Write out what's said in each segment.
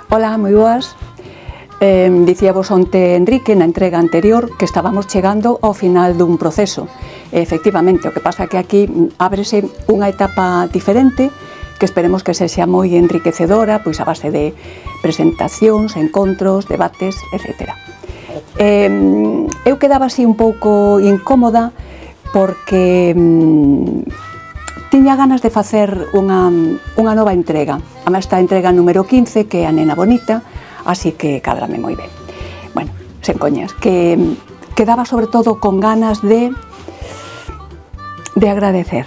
Ola, moi boas. Dicíavos onte Enrique na entrega anterior que estábamos chegando ao final dun proceso. Efectivamente, o que pasa é que aquí ábrese unha etapa diferente que esperemos que sexa moi enriquecedora, pois a base de presentacións, encontros, debates, etc. Eu quedaba así un pouco incómoda porque tiña ganas de facer unha nova entrega. Además, esta entrega número 15, que é a Nena Bonita, así que cádrame moi ben. Bueno, sen coñas, que quedaba sobre todo con ganas de agradecer.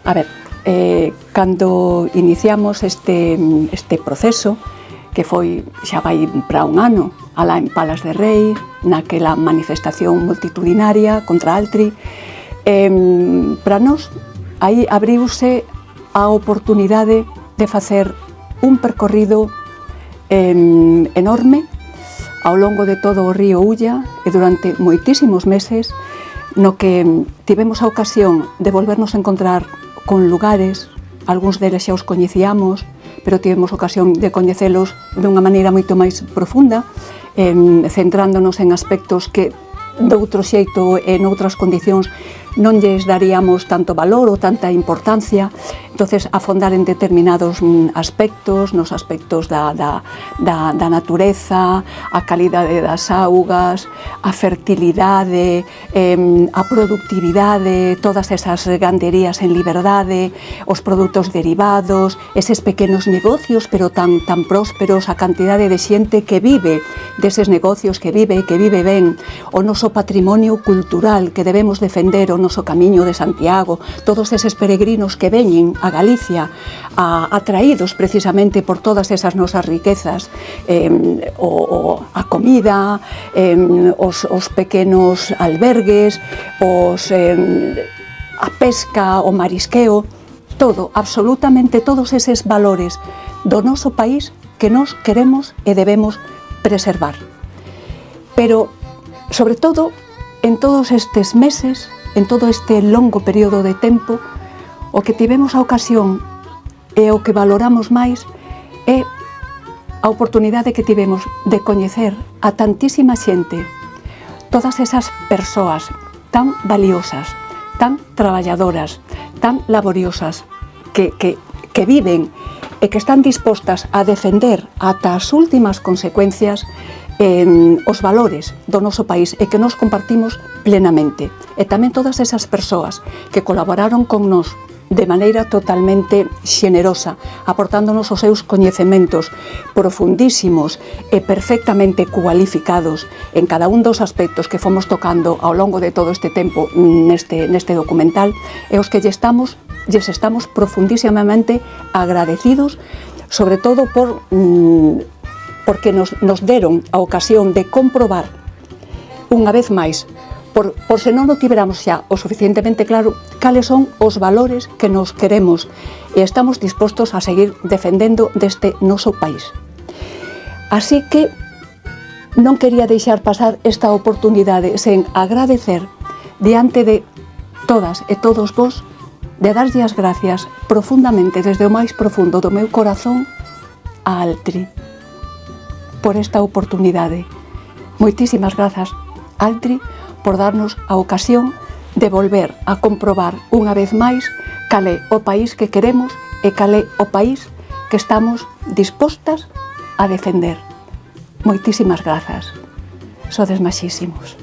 A ver, cando iniciamos este proceso, que foi xa vai para un ano, alá en Palas de Rei, naquela manifestación multitudinaria contra Altri, para nós aí abriuse a oportunidade de facer un percorrido enorme ao longo de todo o río Ulla e durante moitísimos meses, no que tivemos a ocasión de volvernos a encontrar con lugares, algúns deles xa os coñecíamos, pero tivemos ocasión de coñecelos dunha maneira moito máis profunda, centrándonos en aspectos que de outro xeito e noutras condicións non lles daríamos tanto valor ou tanta importancia. Entonces, afondar en determinados aspectos, nos aspectos da natureza, a calidade das augas, a fertilidade, a productividade, todas esas ganderías en liberdade, os produtos derivados, eses pequenos negocios, pero tan prósperos, a cantidade de xente que vive deses negocios, que vive ben, o noso patrimonio cultural que debemos defender, o noso camiño de Santiago, todos eses peregrinos que veñen a Galicia atraídos precisamente por todas esas nosas riquezas, a comida, os pequenos albergues, a pesca, o marisqueo, todo, absolutamente todos eses valores do noso país que nos queremos e debemos preservar. Pero, sobre todo, en todos estes meses, en todo este longo período de tempo, o que tivemos a ocasión e o que valoramos máis é a oportunidade que tivemos de coñecer a tantísima xente, todas esas persoas tan valiosas, tan traballadoras, tan laboriosas, que viven e que están dispostas a defender ata as últimas consecuencias os valores do noso país e que nos compartimos plenamente. E tamén todas esas persoas que colaboraron con nós de maneira totalmente xenerosa, aportándonos os seus coñecementos profundísimos e perfectamente cualificados en cada un dos aspectos que fomos tocando ao longo de todo este tempo neste documental, e os que lles estamos profundísimamente agradecidos, sobre todo porque nos deron a ocasión de comprobar unha vez máis, por se non o tiveramos xa o suficientemente claro, cales son os valores que nos queremos e estamos dispostos a seguir defendendo deste noso país. Así que non quería deixar pasar esta oportunidade sen agradecer diante de todas e todos vos, de darlle as gracias profundamente desde o máis profundo do meu corazón a Altri por esta oportunidade. Moitísimas grazas, Altri, por darnos a ocasión de volver a comprobar unha vez máis cal é o país que queremos e cal é o país que estamos dispostas a defender. Moitísimas grazas. Sodes maxísimos.